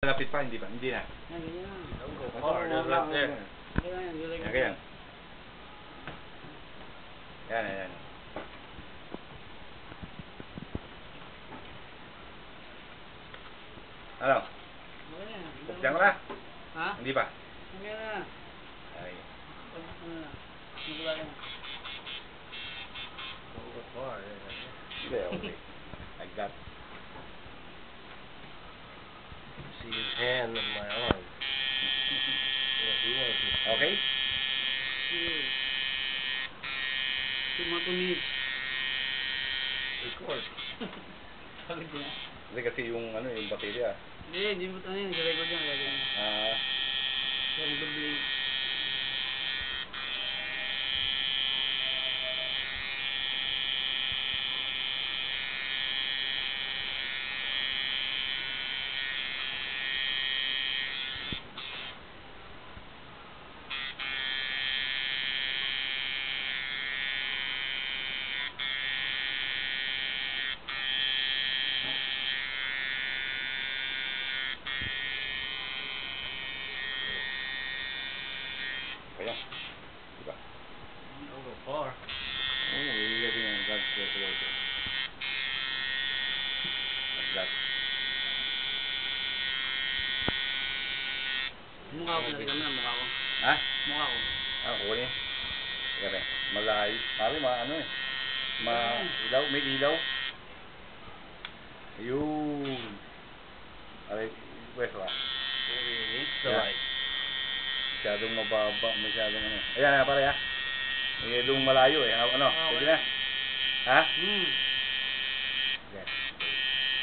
Lapit pa, hindi pa, hindi na. Yan, ganyan lang. Don't go far, just right there. Ganyan, ganyan. Yan, ganyan. Yan. Ano? Ganyan. Buksan ko na? Ha? Hindi pa? Ganyan na. Ay. Ano na? Simula yan. Don't go far. Hindi, okay. Like that. See his hand on my arm. Yeah, he wants me. Okay? Sige. Tumatumis. Record. Sabi ko na. Hindi kasi yung yung baterya. Hindi mo ano yun. Record yan. Gagawin. Kaya mag-blink. Kaya? Diba? Don't go far. Oo, ilagay yung God close. Like that. Mukha ko. Narinig mo na mukha ko. Ha? Mukha ko. Kunin. Sige, malayo. Mali, ilaw, may ilaw. Ayun. Aray, pwes ba? Maybe he needs the Yeah. light. Masyadong mababa, masyadong Ayan, pare ha. Masyadong malayo eh. Sige na. Ha?